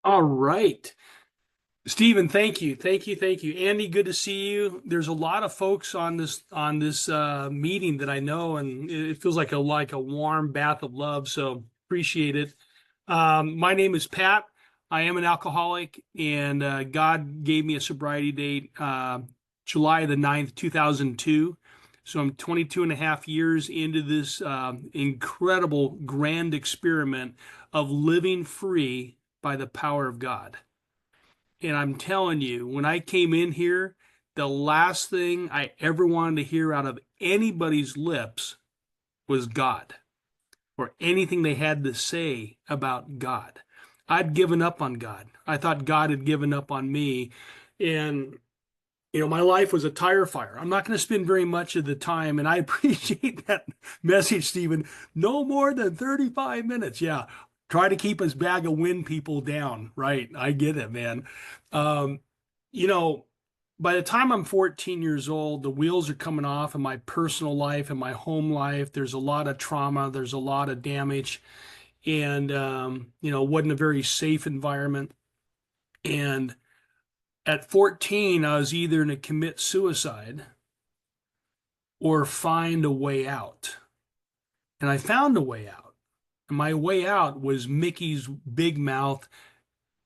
All right. Stephen, thank you. Thank you. Thank you. Andy, good to see you. There's a lot of folks on this meeting that I know, and it feels like a warm bath of love. So appreciate it. My name is Pat. I am an alcoholic, and God gave me a sobriety date, July the 9th, 2002. So I'm 22 and a half years into this incredible grand experiment of living free by the power of God. And I'm telling you, when I came in here, the last thing I ever wanted to hear out of anybody's lips was God or anything they had to say about God. I'd given up on God. I thought God had given up on me. And, my life was a tire fire. I'm not going to spend very much of the time. And I appreciate that message, Stephen. No more than 35 minutes. Yeah. Try to keep us bag of wind people down. Right. I get it, man. Um, you know, by the time I'm 14 years old, the wheels are coming off in my personal life and my home life. There's a lot of trauma, there's a lot of damage, and wasn't a very safe environment. And at 14, I was either going to commit suicide or find a way out. And I found a way out. And my way out was Mickey's Big Mouth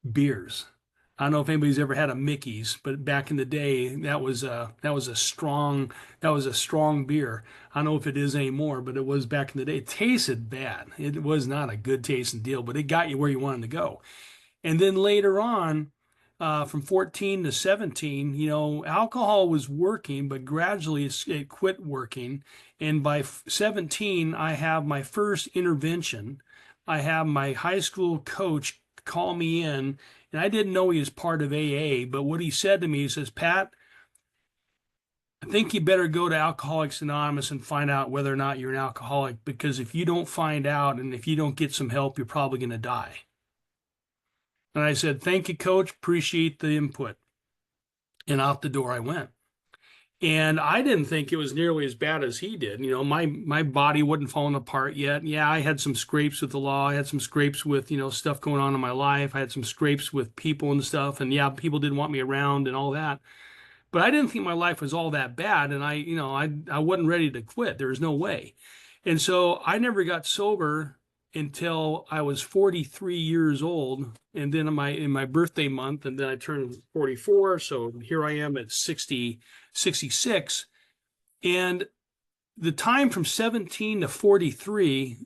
beers. I don't know if anybody's ever had a Mickey's, but back in the day, that was a strong beer. I don't know if it is anymore, but it was back in the day. It tasted bad. It was not a good tasting deal, but it got you where you wanted to go. And then later on, from 14 to 17, alcohol was working, but gradually it quit working. And by 17, I have my first intervention. I have my high school coach call me in, and I didn't know he was part of AA, but what he said to me, he says, Pat, I think you better go to Alcoholics Anonymous and find out whether or not you're an alcoholic, because if you don't find out and if you don't get some help, you're probably going to die. And I said, thank you, coach. Appreciate the input. And out the door I went. And I didn't think it was nearly as bad as he did. My body wasn't falling apart yet. Yeah, I had some scrapes with the law. I had some scrapes with, stuff going on in my life. I had some scrapes with people and stuff. And yeah, people didn't want me around and all that. But I didn't think my life was all that bad. And I wasn't ready to quit. There was no way. And so I never got sober until I was 43 years old, and then in my birthday month, and then I turned 44. So here I am at 60, 66. And the time from 17 to 43,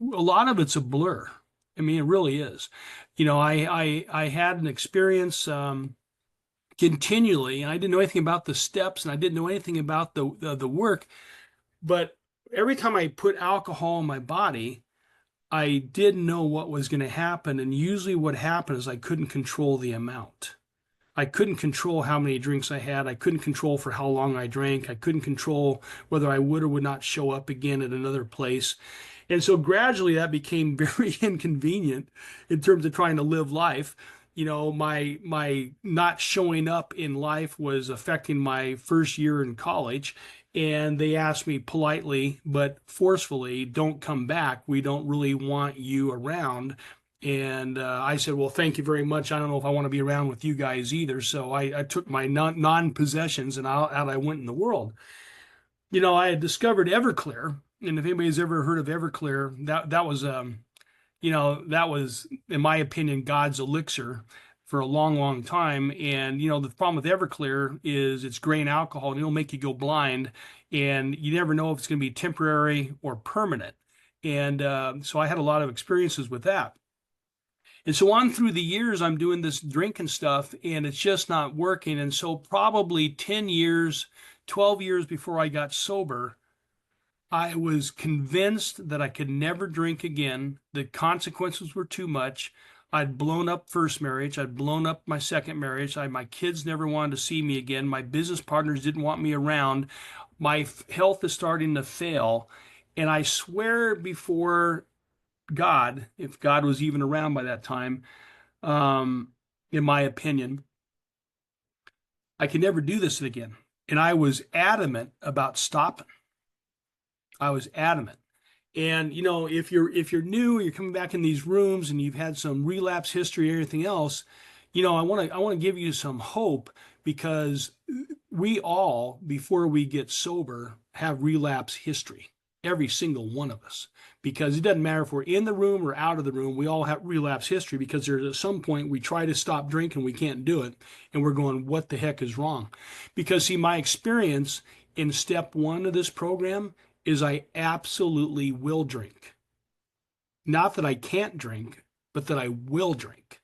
a lot of it's a blur. I mean, it really is. I had an experience continually, and I didn't know anything about the steps, and I didn't know anything about the work. But every time I put alcohol in my body, I didn't know what was going to happen. And usually what happened is I couldn't control the amount. I couldn't control how many drinks I had. I couldn't control for how long I drank. I couldn't control whether I would or would not show up again at another place. And so gradually that became very inconvenient in terms of trying to live life. My not showing up in life was affecting my first year in college. And they asked me politely but forcefully, don't come back. We don't really want you around. And I said, well, thank you very much. I don't know if I want to be around with you guys either. So I took my non-possessions and out I went in the world. I had discovered Everclear. And if anybody's ever heard of Everclear, that was, in my opinion, God's elixir for a long, long time. And, the problem with Everclear is it's grain alcohol and it'll make you go blind. And you never know if it's going to be temporary or permanent. And so I had a lot of experiences with that. And so on through the years, I'm doing this drinking stuff and it's just not working. And so probably 10 years, 12 years before I got sober, I was convinced that I could never drink again. The consequences were too much. I'd blown up first marriage. I'd blown up my second marriage. My kids never wanted to see me again. My business partners didn't want me around. My health is starting to fail. And I swear before God, if God was even around by that time, in my opinion, I could never do this again. And I was adamant about stopping. I was adamant. And if you're new, you're coming back in these rooms and you've had some relapse history or anything else, I want to give you some hope because we all, before we get sober, have relapse history. Every single one of us. Because it doesn't matter if we're in the room or out of the room, we all have relapse history because there's at some point we try to stop drinking, we can't do it, and we're going, what the heck is wrong? Because see, my experience in step one of this program is I absolutely will drink. Not that I can't drink, but that I will drink.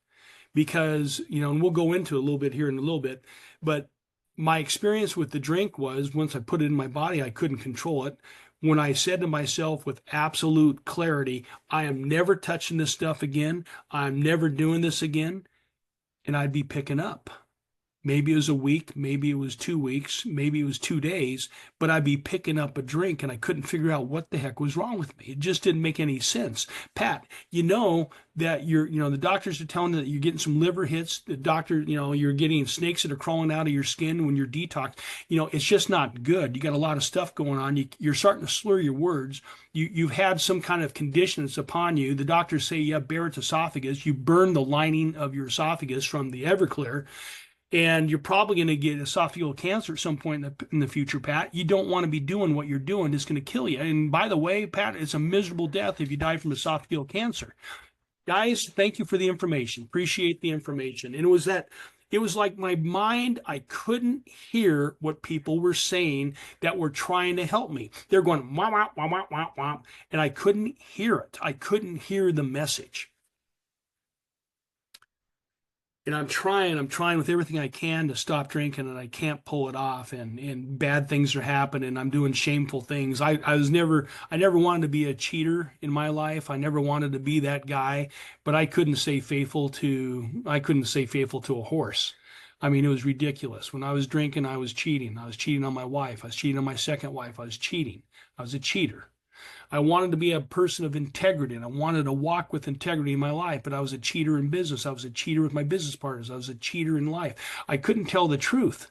Because, and we'll go into it a little bit here in a little bit, but my experience with the drink was once I put it in my body, I couldn't control it. When I said to myself with absolute clarity, I am never touching this stuff again, I'm never doing this again, and I'd be picking up. Maybe it was a week, maybe it was 2 weeks, maybe it was 2 days, but I'd be picking up a drink and I couldn't figure out what the heck was wrong with me. It just didn't make any sense. Pat, you know that the doctors are telling you that you're getting some liver hits. The doctor, you're getting snakes that are crawling out of your skin when you're detoxed. It's just not good. You got a lot of stuff going on. You're starting to slur your words. You've had some kind of condition that's upon you. The doctors say you have Barrett's esophagus. You burn the lining of your esophagus from the Everclear, and you're probably going to get esophageal cancer at some point in the future, Pat. You don't want to be doing what you're doing. It's going to kill you. And by the way, Pat, it's a miserable death if you die from esophageal cancer. Guys, thank you for the information. Appreciate the information. And it was like my mind, I couldn't hear what people were saying that were trying to help me. They're going, wah, wah, wah, wah, wah, wah, and I couldn't hear it. I couldn't hear the message. And I'm trying with everything I can to stop drinking, and I can't pull it off. And bad things are happening. I'm doing shameful things. I never wanted to be a cheater in my life. I never wanted to be that guy, but I couldn't stay faithful to a horse. I mean, it was ridiculous. When I was drinking, I was cheating. I was cheating on my wife. I was cheating on my second wife. I was cheating. I was a cheater. I wanted to be a person of integrity and I wanted to walk with integrity in my life, but I was a cheater in business. I was a cheater with my business partners. I was a cheater in life. I couldn't tell the truth.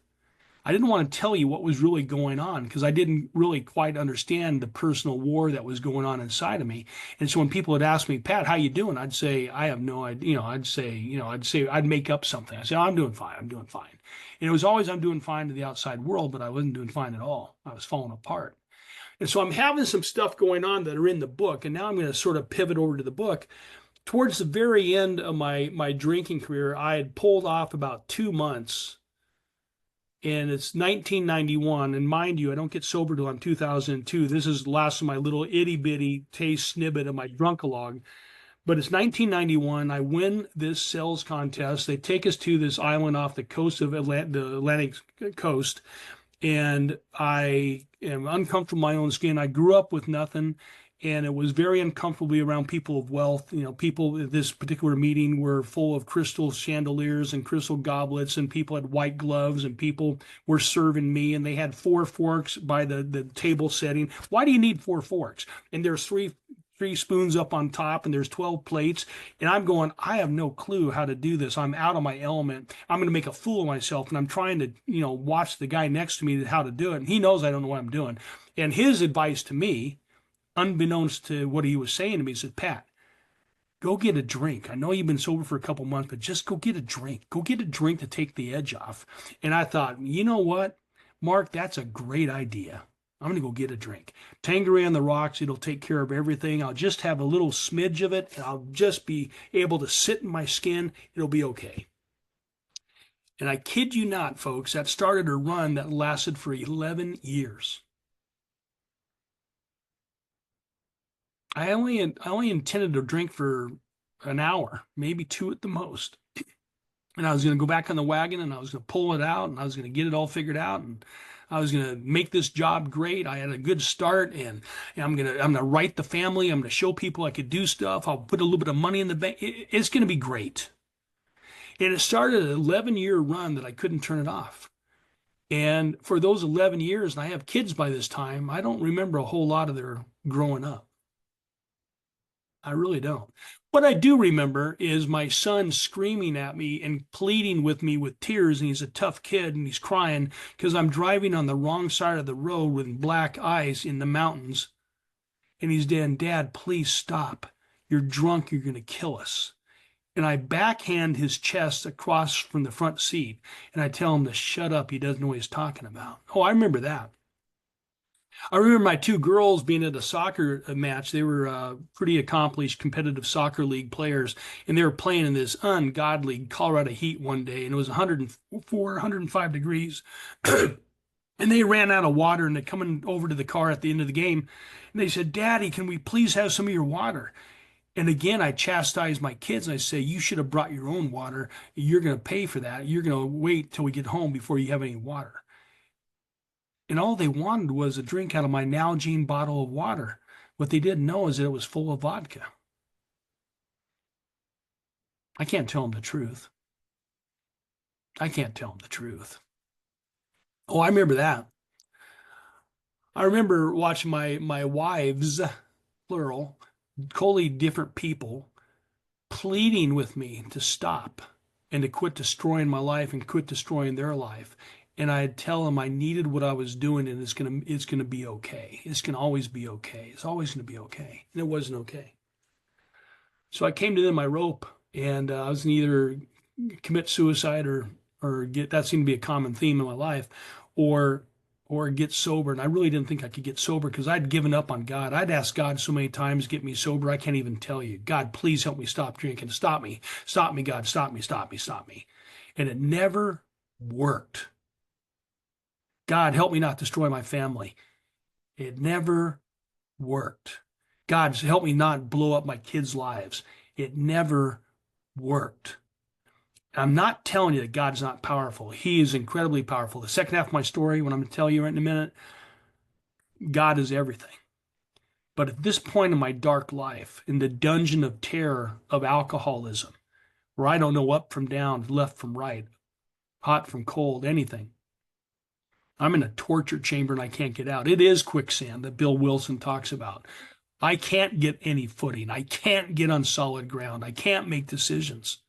I didn't want to tell you what was really going on because I didn't really quite understand the personal war that was going on inside of me. And so when people would ask me, Pat, how you doing? I'd say, I have no idea. I'd make up something. I'd say, oh, I'm doing fine. I'm doing fine. And it was always, I'm doing fine to the outside world, but I wasn't doing fine at all. I was falling apart. And so I'm having some stuff going on that are in the book. And now I'm going to sort of pivot over to the book. Towards the very end of my drinking career, I had pulled off about 2 months. And it's 1991. And mind you, I don't get sober till I'm 2002. This is the last of my little itty bitty taste snippet of my drunkalog. But it's 1991. I win this sales contest. They take us to this island off the coast of the Atlantic coast, and I am uncomfortable in my own skin. I grew up with nothing, and it was very uncomfortable to be around people of wealth. People at this particular meeting were full of crystal chandeliers and crystal goblets, and people had white gloves, and people were serving me, and they had 4 forks by the table setting. Why do you need 4 forks? And there's three spoons up on top and there's 12 plates, and I'm going, I have no clue how to do this. I'm out of my element. I'm going to make a fool of myself, and I'm trying to watch the guy next to me how to do it, and he knows I don't know what I'm doing. And his advice to me, unbeknownst to what he was saying to me, he said, Pat, go get a drink. I know you've been sober for a couple months, but just go get a drink. Go get a drink to take the edge off. And I thought, you know what, Mark, that's a great idea. I'm going to go get a drink. Tanqueray on the rocks, it'll take care of everything. I'll just have a little smidge of it, and I'll just be able to sit in my skin. It'll be okay. And I kid you not, folks, that started a run that lasted for 11 years. I only intended to drink for an hour, maybe two at the most. And I was going to go back on the wagon, and I was going to pull it out, and I was going to get it all figured out, and I was going to make this job great. I had a good start, and I'm going to write the family. I'm going to show people I could do stuff. I'll put a little bit of money in the bank. It's going to be great. And it started an 11-year run that I couldn't turn it off. And for those 11 years, and I have kids by this time, I don't remember a whole lot of their growing up. I really don't. What I do remember is my son screaming at me and pleading with me with tears, and he's a tough kid, and he's crying because I'm driving on the wrong side of the road with black ice in the mountains, And he's saying, Dad, please stop. You're drunk. You're going to kill us. And I backhand his chest across from the front seat. And I tell him to shut up. He doesn't know what he's talking about. Oh, I remember that. I remember my two girls being at a soccer match. They were pretty accomplished competitive soccer league players, and they were playing in this ungodly Colorado heat one day, and it was 104, 105 degrees. And they ran out of water, and they're coming over to the car at the end of the game, and they said, Daddy, can we please have some of your water? And again, I chastise my kids and I say, you should have brought your own water. You're going to pay for that. You're going to wait till we get home before you have any water. And all they wanted was a drink out of my Nalgene bottle of water. What they didn't know is that it was full of vodka. I can't tell them the truth. I can't tell them the truth. Oh, I remember that. I remember watching my wives, plural, totally different people, pleading with me to stop and to quit destroying my life and quit destroying their life. And I'd tell them I needed what I was doing and it's gonna be okay. It's gonna always be okay. It's always gonna be okay. And it wasn't okay. So I came to them my rope, and I was gonna either commit suicide or get, that seemed to be a common theme in my life, or get sober. And I really didn't think I could get sober because I'd given up on God. I'd asked God so many times to get me sober, I can't even tell you. God, please help me stop drinking. Stop me. Stop me, God. Stop me, stop me, stop me. And it never worked. God, help me not destroy my family. It never worked. God, help me not blow up my kids' lives. It never worked. I'm not telling you that God's not powerful. He is incredibly powerful. The second half of my story, what I'm going to tell you right in a minute, God is everything. But at this point in my dark life, in the dungeon of terror of alcoholism, where I don't know up from down, left from right, hot from cold, anything, I'm in a torture chamber and I can't get out. It is quicksand that Bill Wilson talks about. I can't get any footing. I can't get on solid ground. I can't make decisions.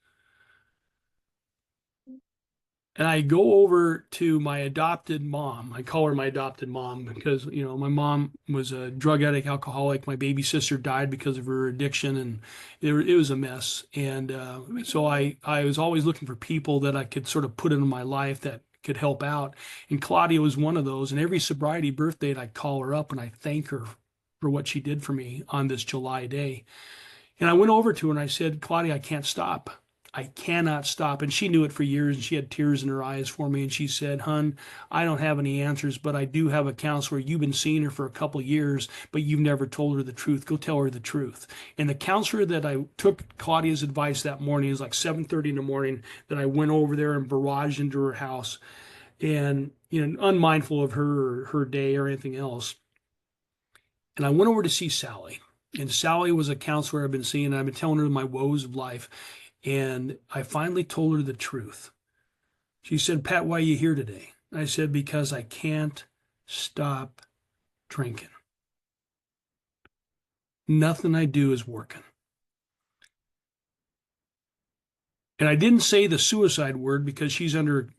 And I go over to my adopted mom. I call her my adopted mom because, my mom was a drug addict, alcoholic. My baby sister died because of her addiction, and it was a mess. And so I was always looking for people that I could sort of put into my life that could help out. And Claudia was one of those. And every sobriety birthday, I'd call her up and I thank her for what she did for me on this July day. And I went over to her and I said, Claudia, I can't stop. I cannot stop. And she knew it for years, and she had tears in her eyes for me. And she said, Hun, I don't have any answers, but I do have a counselor. You've been seeing her for a couple of years, but you've never told her the truth. Go tell her the truth. And the counselor that I took Claudia's advice that morning, it was like 7:30 in the morning, that I went over there and barraged into her house, and unmindful of her day or anything else. And I went over to see Sally. And Sally was a counselor I've been seeing, and I've been telling her my woes of life. And I finally told her the truth. She said, Pat, why are you here today? I said, because I can't stop drinking. Nothing I do is working. And I didn't say the suicide word because she's under,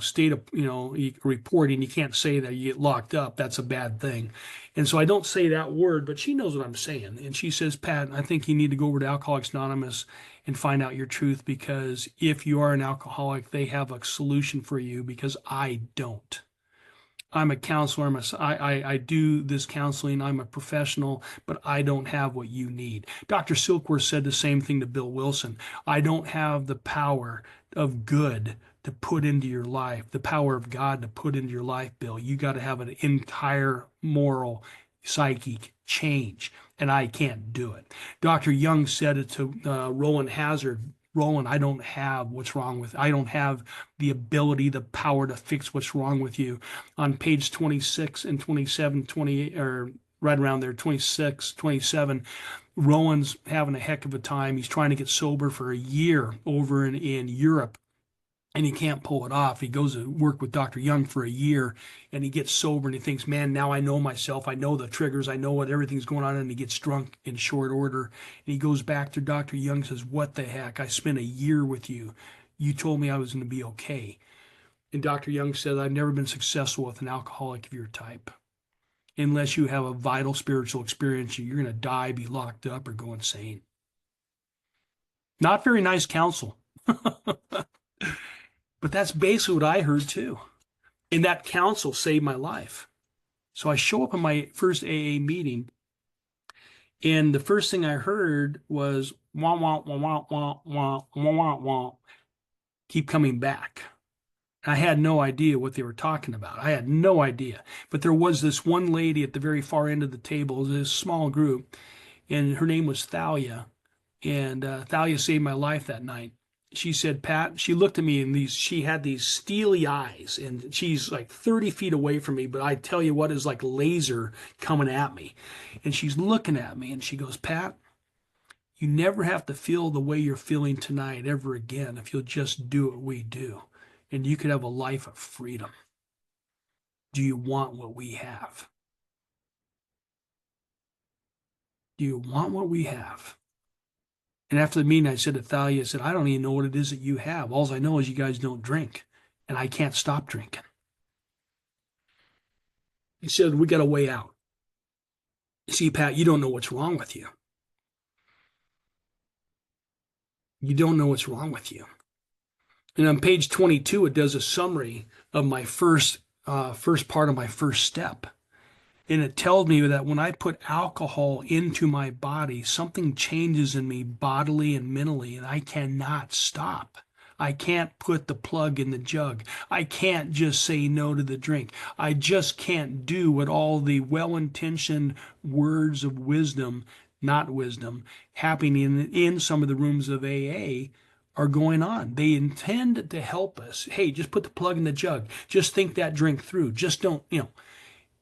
state of, reporting. You can't say that, you get locked up. That's a bad thing. And so I don't say that word, but she knows what I'm saying. And she says, Pat, I think you need to go over to Alcoholics Anonymous and find out your truth, because if you are an alcoholic, they have a solution for you, because I don't. I'm a counselor. I do this counseling. I'm a professional, but I don't have what you need. Dr. Silkworth said the same thing to Bill Wilson. I don't have the power of good to put into your life, the power of God to put into your life, Bill. You got to have an entire moral, psychic change, and I can't do it. Dr. Young said it to Roland Hazard. Roland, I don't have what's wrong with, I don't have the ability, the power to fix what's wrong with you. On page 26 and 27, 28, or right around there, 26, 27, Roland's having a heck of a time. He's trying to get sober for a year over in Europe, and he can't pull it off. He goes to work with Dr. Young for a year, and he gets sober, and he thinks, man, now I know myself. I know the triggers. I know what everything's going on, and he gets drunk in short order. And he goes back to Dr. Young and says, what the heck? I spent a year with you. You told me I was going to be okay. And Dr. Young said, I've never been successful with an alcoholic of your type. unless you have a vital spiritual experience. You're going to die, be locked up, or go insane. Not very nice counsel. But that's basically what I heard too. And that counsel saved my life. So I show up in my first AA meeting, and the first thing I heard was wah wah wah wah wah wah wah wah wah. Keep coming back. I had no idea what they were talking about. I had no idea. But there was this one lady at the very far end of the table, this small group, and her name was Thalia. And Thalia saved my life that night. She said, Pat, she looked at me and she had these steely eyes, and she's like 30 feet away from me, but I tell you what, is like laser coming at me. And she's looking at me and she goes, Pat, you never have to feel the way you're feeling tonight ever again if you'll just do what we do. And you could have a life of freedom. Do you want what we have? Do you want what we have? And after the meeting, I said to Thalia, I said, I don't even know what it is that you have. All I know is you guys don't drink, and I can't stop drinking. He said, we got a way out. See, Pat, you don't know what's wrong with you. You don't know what's wrong with you. And on page 22, it does a summary of my first part of my first step. And it tells me that when I put alcohol into my body, something changes in me bodily and mentally, and I cannot stop. I can't put the plug in the jug. I can't just say no to the drink. I just can't do what all the well-intentioned words of wisdom, not wisdom, happening in some of the rooms of AA are going on. They intend to help us. Hey, just put the plug in the jug. Just think that drink through. Just don't,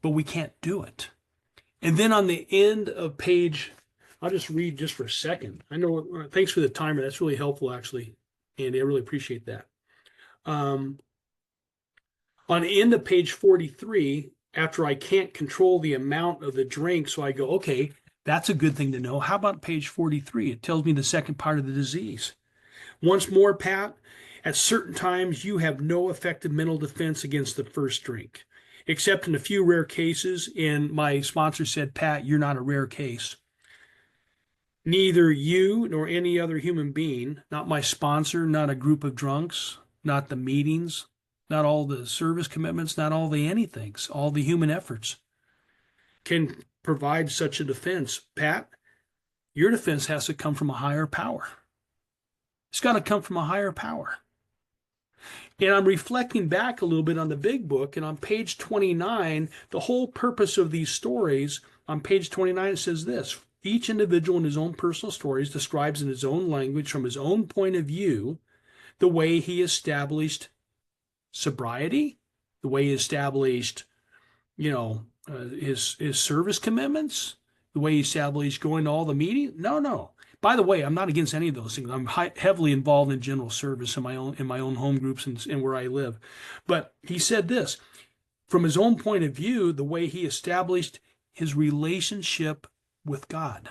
but we can't do it. And then on the end of page, I'll just read just for a second. I know, thanks for the timer. That's really helpful, actually, Andy. I really appreciate that. On the end of page 43, after I can't control the amount of the drink, so I go, okay, that's a good thing to know. How about page 43? It tells me the second part of the disease. Once more, Pat, at certain times, you have no effective mental defense against the first drink, except in a few rare cases. And my sponsor said, Pat, you're not a rare case. Neither you nor any other human being, not my sponsor, not a group of drunks, not the meetings, not all the service commitments, not all the anythings, all the human efforts can provide such a defense. Pat, your defense has to come from a higher power. It's got to come from a higher power. And I'm reflecting back a little bit on the big book, and on page 29, the whole purpose of these stories, on page 29, it says this: each individual in his own personal stories describes in his own language, from his own point of view, the way he established sobriety, the way he established, his service commitments, the way he established going to all the meetings. No. By the way, I'm not against any of those things. I'm heavily involved in general service in my own home groups and where I live. But he said this, from his own point of view, the way he established his relationship with God.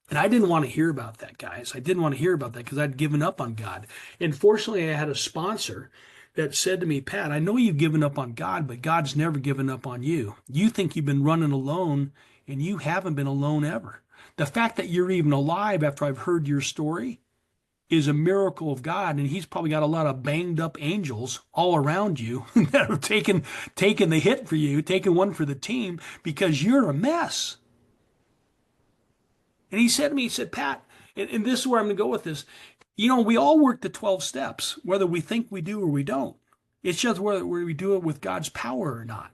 And I didn't want to hear about that, guys. I didn't want to hear about that because I'd given up on God. And fortunately, I had a sponsor that said to me, Pat, I know you've given up on God, but God's never given up on you. You think you've been running alone, and you haven't been alone ever. The fact that you're even alive after I've heard your story is a miracle of God, and he's probably got a lot of banged up angels all around you that have taken the hit for you, taken one for the team, because you're a mess. And he said to me, he said, Pat, and this is where I'm going to go with this. We all work the 12 steps, whether we think we do or we don't. It's just whether we do it with God's power or not.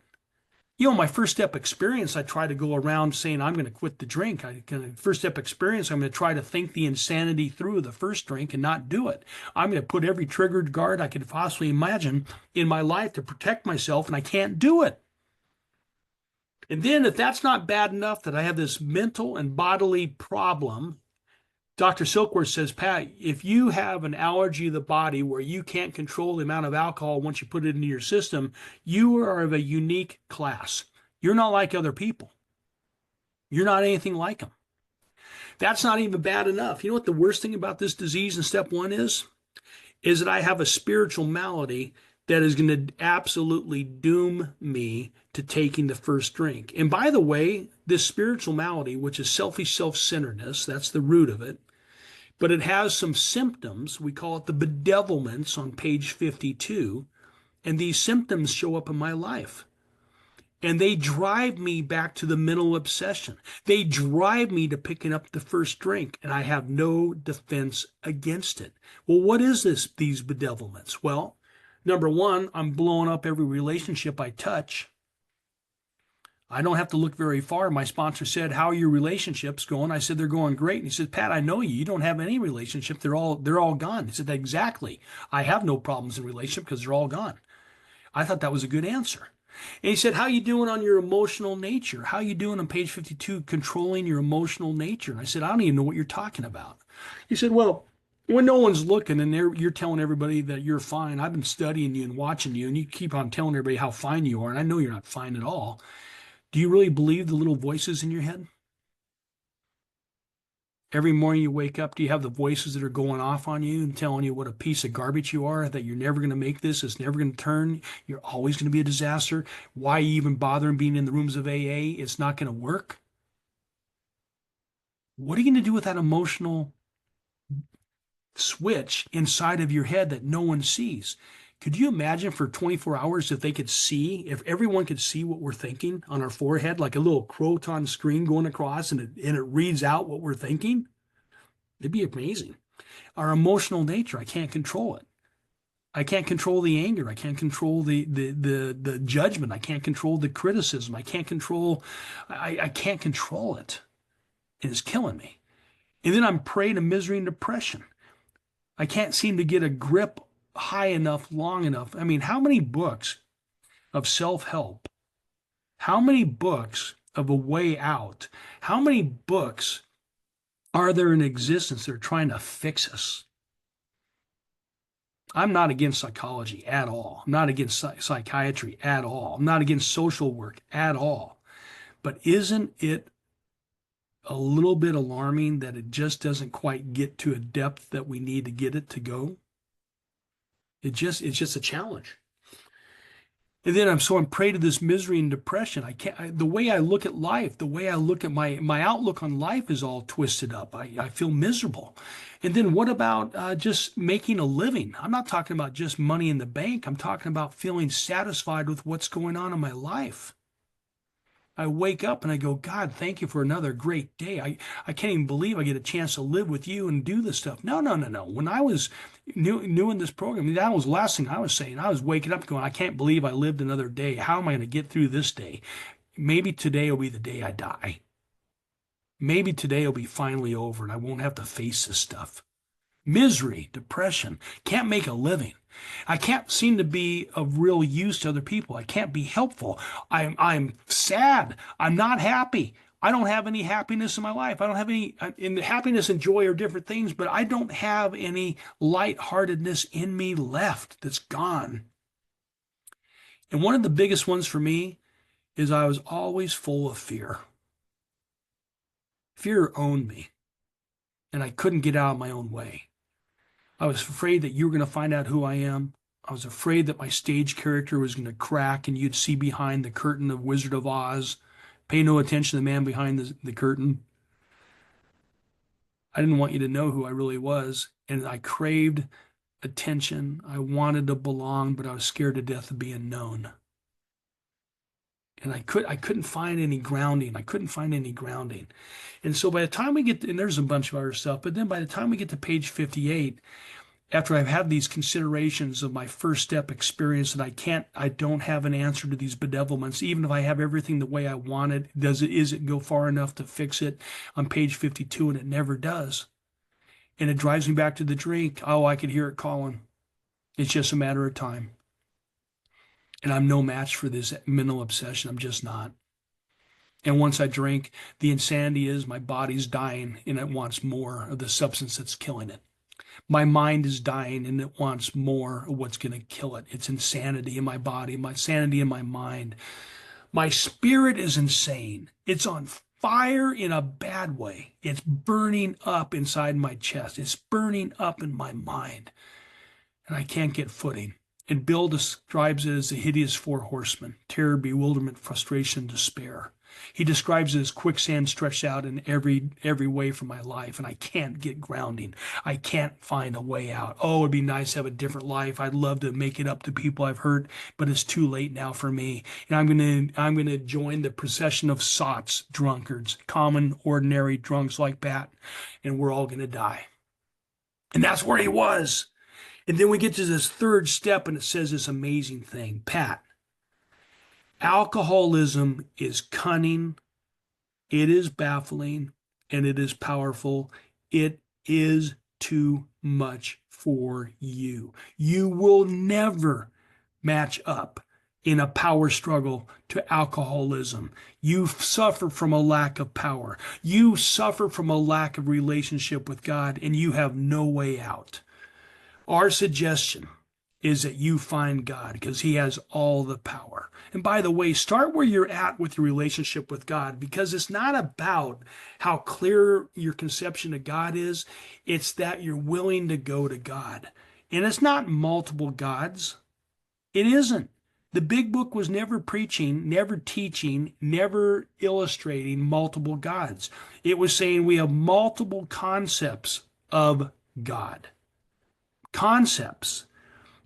My first step experience, I try to go around saying, I'm going to quit the drink. First step experience, I'm going to try to think the insanity through the first drink and not do it. I'm going to put every triggered guard I could possibly imagine in my life to protect myself, and I can't do it. And then if that's not bad enough that I have this mental and bodily problem, Dr. Silkworth says, Pat, if you have an allergy of the body where you can't control the amount of alcohol once you put it into your system, you are of a unique class. You're not like other people. You're not anything like them. That's not even bad enough. You know what the worst thing about this disease in step one is? Is that I have a spiritual malady that is going to absolutely doom me to taking the first drink. And by the way, this spiritual malady, which is selfish self-centeredness, that's the root of it, but it has some symptoms. We call it the bedevilments on page 52. And these symptoms show up in my life. And they drive me back to the mental obsession. They drive me to picking up the first drink, and I have no defense against it. Well, what is these bedevilments? Well, number one, I'm blowing up every relationship I touch. I don't have to look very far. My sponsor said, "How are your relationships going?" I said, "They're going great." And he said, "Pat, I know you. You don't have any relationship. They're all gone." He said, "Exactly. I have no problems in relationship because they're all gone." I thought that was a good answer. And he said, "How you doing on your emotional nature? How you doing on page 52, controlling your emotional nature?" And I said, "I don't even know what you're talking about." He said, "Well, when no one's looking and you're telling everybody that you're fine, I've been studying you and watching you, and you keep on telling everybody how fine you are, and I know you're not fine at all. Do you really believe the little voices in your head? Every morning you wake up, do you have the voices that are going off on you and telling you what a piece of garbage you are, that you're never going to make this, it's never going to turn, you're always going to be a disaster? Why even bother being in the rooms of AA? It's not going to work. What are you going to do with that emotional switch inside of your head that no one sees? Could you imagine for 24 hours if they could see, if everyone could see what we're thinking on our forehead, like a little croton screen going across and it reads out what we're thinking? It'd be amazing. Our emotional nature, I can't control it. I can't control the anger. I can't control the judgment. I can't control the criticism. I can't control it. And it's killing me. And then I'm prey to misery and depression. I can't seem to get a grip high enough, long enough. I mean, how many books of self-help? How many books of a way out? How many books are there in existence that are trying to fix us? I'm not against psychology at all. I'm not against psychiatry at all. I'm not against social work at all. But isn't it a little bit alarming that it just doesn't quite get to a depth that we need to get it to go? It's just a challenge. And then I'm prey to this misery and depression. The way I look at life, the way I look at my outlook on life is all twisted up. I feel miserable. And then what about just making a living? I'm not talking about just money in the bank. I'm talking about feeling satisfied with what's going on in my life. I wake up and I go, "God, thank you for another great day. I can't even believe I get a chance to live with you and do this stuff." No, no, no, no. When I was new in this program, that was the last thing I was saying. I was waking up going, "I can't believe I lived another day. How am I going to get through this day? Maybe today will be the day I die. Maybe today will be finally over and I won't have to face this stuff." Misery, depression, can't make a living. I can't seem to be of real use to other people. I can't be helpful. I'm sad. I'm not happy. I don't have any happiness in my life. I don't have any, and happiness and joy are different things, but I don't have any lightheartedness in me left that's gone. And one of the biggest ones for me is I was always full of fear. Fear owned me, and I couldn't get out of my own way. I was afraid that you were going to find out who I am. I was afraid that my stage character was going to crack and you'd see behind the curtain of Wizard of Oz. Pay no attention to the man behind the curtain. I didn't want you to know who I really was. And I craved attention. I wanted to belong, but I was scared to death of being known. And I couldn't find any grounding. I couldn't find any grounding. And so by the time we get to, and there's a bunch of other stuff, but then by the time we get to page 58, after I've had these considerations of my first step experience that I don't have an answer to these bedevilments, even if I have everything the way I want it, is it go far enough to fix it on page 52? And it never does. And it drives me back to the drink. Oh, I could hear it calling. It's just a matter of time. And I'm no match for this mental obsession. I'm just not. And once I drink, the insanity is my body's dying and it wants more of the substance that's killing it. My mind is dying and it wants more of what's going to kill it. It's insanity in my body, my sanity in my mind. My spirit is insane. It's on fire in a bad way. It's burning up inside my chest. It's burning up in my mind. And I can't get footing. And Bill describes it as the hideous four horsemen: terror, bewilderment, frustration, despair. He describes it as quicksand stretched out in every way for my life, and I can't get grounding. I can't find a way out. Oh, it'd be nice to have a different life. I'd love to make it up to people I've hurt, but it's too late now for me. And I'm gonna join the procession of sots, drunkards, common, ordinary drunks like Pat, and we're all gonna die. And that's where he was. And then we get to this third step, and it says this amazing thing: Pat, alcoholism is cunning, it is baffling, and it is powerful. It is too much for you. You will never match up in a power struggle to alcoholism. You suffer from a lack of power. You suffer from a lack of relationship with God, and you have no way out. Our suggestion is that you find God because he has all the power. And by the way, start where you're at with your relationship with God, because it's not about how clear your conception of God is. It's that you're willing to go to God. And it's not multiple gods. It isn't. The big book was never preaching, never teaching, never illustrating multiple gods. It was saying we have multiple concepts of God. Concepts.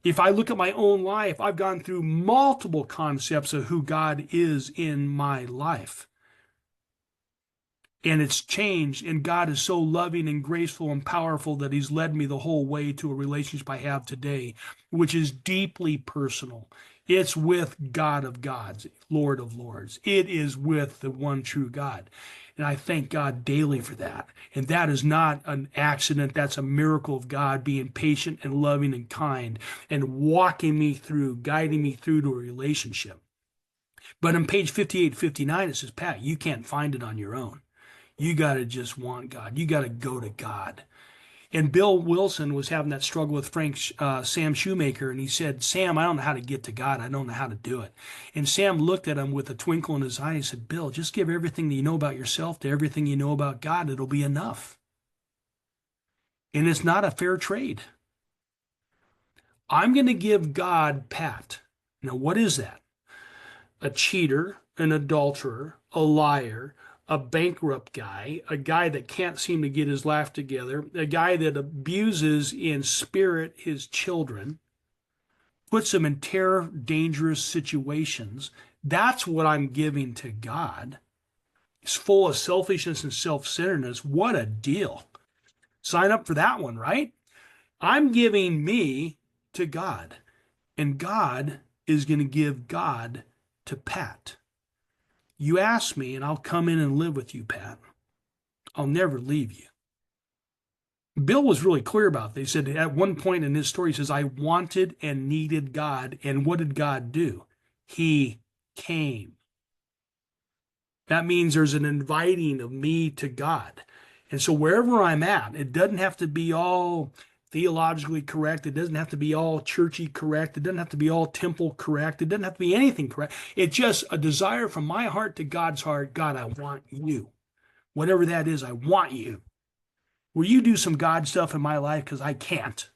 If I look at my own life, I've gone through multiple concepts of who God is in my life. And it's changed, and God is so loving and graceful and powerful that he's led me the whole way to a relationship I have today, which is deeply personal. It's with God of gods, Lord of lords. It is with the one true God. And I thank God daily for that. And that is not an accident. That's a miracle of God being patient and loving and kind and walking me through, guiding me through to a relationship. But on page 58, 59, it says, Pat, you can't find it on your own. You got to just want God. You got to go to God. And Bill Wilson was having that struggle with Sam Shoemaker, and he said, Sam, I don't know how to get to God. I don't know how to do it. And Sam looked at him with a twinkle in his eye and said, Bill, just give everything that you know about yourself to everything you know about God. It'll be enough. And it's not a fair trade. I'm going to give God Pat. Now, what is that? A cheater, an adulterer, a liar, a bankrupt guy, a guy that can't seem to get his life together, a guy that abuses in spirit his children, puts them in terror, dangerous situations. That's what I'm giving to God. It's full of selfishness and self-centeredness. What a deal. Sign up for that one, right? I'm giving me to God, and God is going to give God to Pat. You ask me, and I'll come in and live with you, Pat. I'll never leave you. Bill was really clear about this. He said at one point in his story, he says, I wanted and needed God. And what did God do? He came. That means there's an inviting of me to God. And so wherever I'm at, it doesn't have to be all theologically correct. It doesn't have to be all churchy correct. It doesn't have to be all temple correct. It doesn't have to be anything correct. It's just a desire from my heart to God's heart. God, I want you. Whatever that is, I want you. Will you do some God stuff in my life? Because I can't.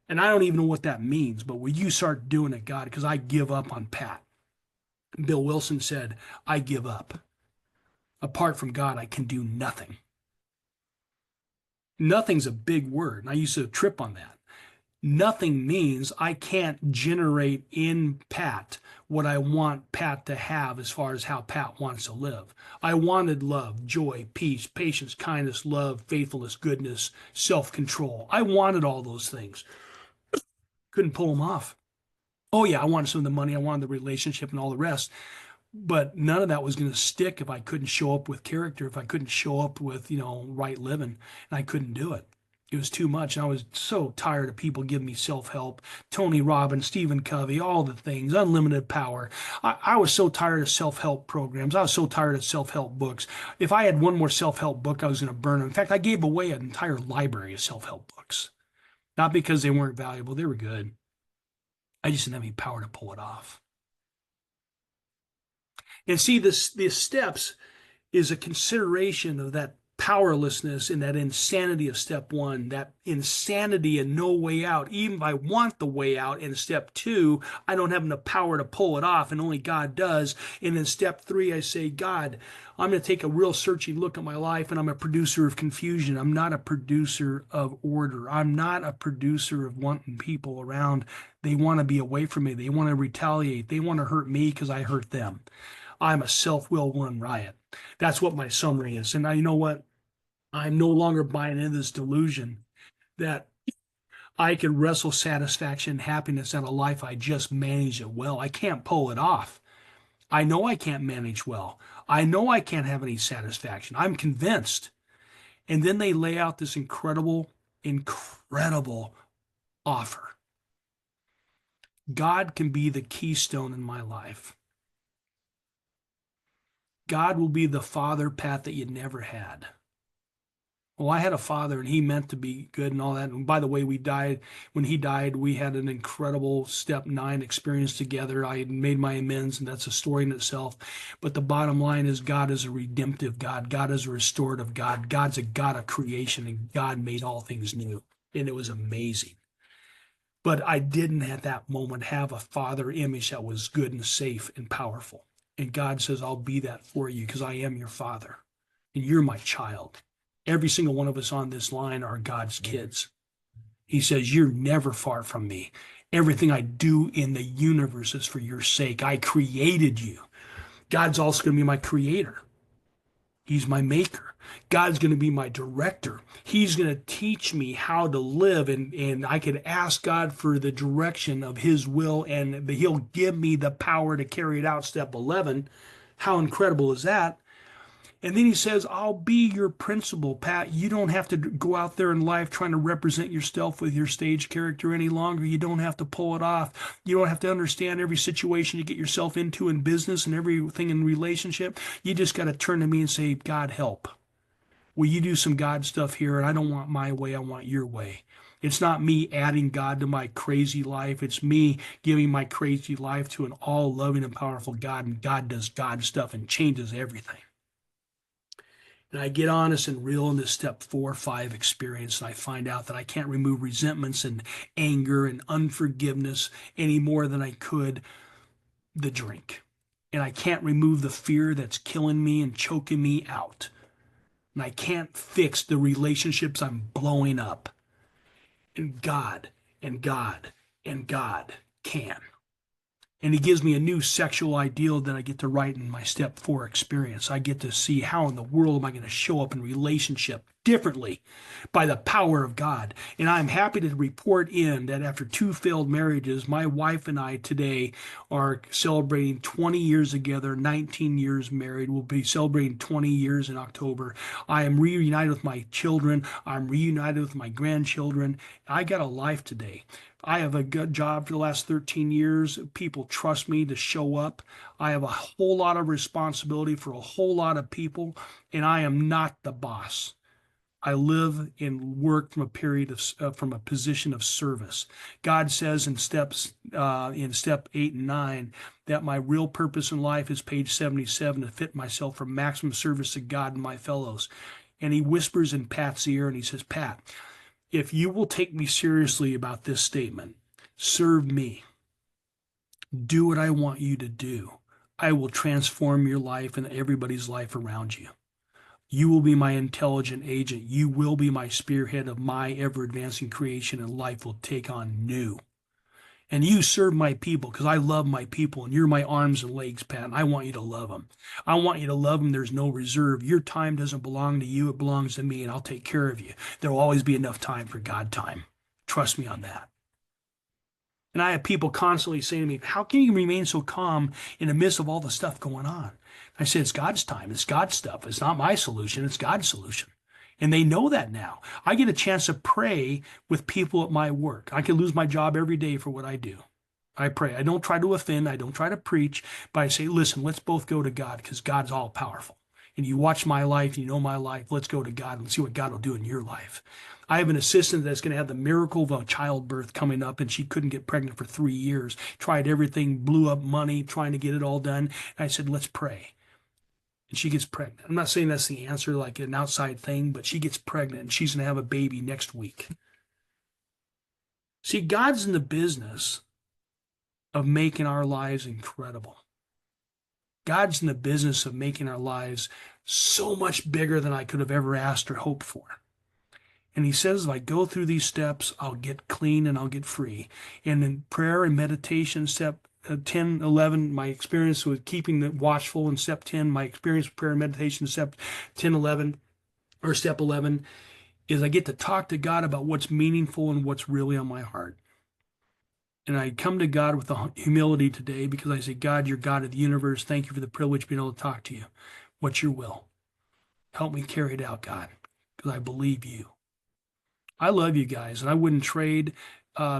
And I don't even know what that means, but will you start doing it, God? Because I give up on Pat. Bill Wilson said, I give up. Apart from God, I can do nothing. Nothing's a big word, and I used to trip on that. Nothing means I can't generate in Pat what I want Pat to have as far as how Pat wants to live. I wanted love, joy, peace, patience, kindness, love, faithfulness, goodness, self-control. I wanted all those things. Couldn't pull them off. Oh yeah, I wanted some of the money, I wanted the relationship and all the rest. But none of that was going to stick if I couldn't show up with character, if I couldn't show up with, right living, and I couldn't do it. It was too much. And I was so tired of people giving me self-help. Tony Robbins, Stephen Covey, all the things, unlimited power. I was so tired of self-help programs. I was so tired of self-help books. If I had one more self-help book, I was going to burn them. In fact, I gave away an entire library of self-help books. Not because they weren't valuable. They were good. I just didn't have any power to pull it off. And see, the steps is a consideration of that powerlessness and that insanity of step one, that insanity and no way out. Even if I want the way out in step two, I don't have enough power to pull it off, and only God does. And in step three, I say, God, I'm going to take a real searching look at my life, and I'm a producer of confusion. I'm not a producer of order. I'm not a producer of wanting people around. They want to be away from me. They want to retaliate. They want to hurt me because I hurt them. I'm a self-will run riot. That's what my summary is. And you know what? I'm no longer buying into this delusion that I can wrestle satisfaction and happiness out of life. I just manage it well. I can't pull it off. I know I can't manage well. I know I can't have any satisfaction. I'm convinced. And then they lay out this incredible, incredible offer. God can be the keystone in my life. God will be the father, Pat, that you never had. Well, I had a father and he meant to be good and all that. And by the way, when he died, we had an incredible step 9 experience together. I had made my amends, and that's a story in itself. But the bottom line is God is a redemptive God. God is a restorative God. God's a God of creation, and God made all things new. And it was amazing. But I didn't at that moment have a father image that was good and safe and powerful. And God says, I'll be that for you because I am your father and you're my child. Every single one of us on this line are God's kids. He says, you're never far from me. Everything I do in the universe is for your sake. I created you. God's also going to be my creator. He's my maker. God's going to be my director. He's going to teach me how to live, and I could ask God for the direction of his will, and he'll give me the power to carry it out. Step 11. How incredible is that? And then he says, I'll be your principal, Pat. You don't have to go out there in life trying to represent yourself with your stage character any longer. You don't have to pull it off. You don't have to understand every situation you get yourself into in business and everything in relationship. You just got to turn to me and say, God, help. Will you do some God stuff here? And I don't want my way. I want your way. It's not me adding God to my crazy life. It's me giving my crazy life to an all-loving and powerful God. And God does God stuff and changes everything. And I get honest and real in this step 4 or 5 experience, and I find out that I can't remove resentments and anger and unforgiveness any more than I could the drink. And I can't remove the fear that's killing me and choking me out. And I can't fix the relationships I'm blowing up. And God and God and God can. And he gives me a new sexual ideal that I get to write in my step 4 experience. I get to see how in the world am I going to show up in relationship differently by the power of God. And I'm happy to report in that after 2 failed marriages, my wife and I today are celebrating 20 years together, 19 years married. We'll be celebrating 20 years in October. I am reunited with my children. I'm reunited with my grandchildren. I got a life today. I have a good job for the last 13 years. People trust me to show up. I have a whole lot of responsibility for a whole lot of people, and I am not the boss. I live and work from from a position of service. God says in step 8 and 9 that my real purpose in life is page 77 to fit myself for maximum service to God and my fellows. And he whispers in Pat's ear and he says, Pat, if you will take me seriously about this statement, serve me, do what I want you to do, I will transform your life and everybody's life around you. You will be my intelligent agent. You will be my spearhead of my ever-advancing creation, and life will take on new. And you serve my people because I love my people, and you're my arms and legs, Pat, and I want you to love them. I want you to love them. There's no reserve. Your time doesn't belong to you. It belongs to me, and I'll take care of you. There will always be enough time for God time. Trust me on that. And I have people constantly saying to me, how can you remain so calm in the midst of all the stuff going on? I said, it's God's time. It's God's stuff. It's not my solution. It's God's solution. And they know that now. I get a chance to pray with people at my work. I can lose my job every day for what I do. I pray. I don't try to offend. I don't try to preach. But I say, listen, let's both go to God because God's all powerful. And you watch my life, you know my life. Let's go to God and see what God will do in your life. I have an assistant that's going to have the miracle of a childbirth coming up, and she couldn't get pregnant for 3 years. Tried everything, blew up money, trying to get it all done. And I said, let's pray. and she gets pregnant. I'm not saying that's the answer, like an outside thing, but she gets pregnant and she's going to have a baby next week. See, God's in the business of making our lives incredible. God's in the business of making our lives so much bigger than I could have ever asked or hoped for. And he says, if I go through these steps, I'll get clean and I'll get free. And in prayer and meditation, step 10, 11, my experience with keeping the watchful, and step 10, my experience with prayer and meditation, step 10, 11, or step 11, is I get to talk to God about what's meaningful and what's really on my heart. And I come to God with the humility today because I say, God, you're God of the universe. Thank you for the privilege of being able to talk to you. What's your will? Help me carry it out, God, because I believe you. I love you guys, and I wouldn't trade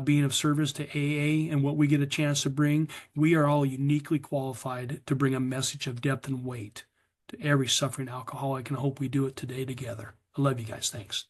being of service to AA and what we get a chance to bring. We are all uniquely qualified to bring a message of depth and weight to every suffering alcoholic, and I hope we do it today together. I love you guys. Thanks.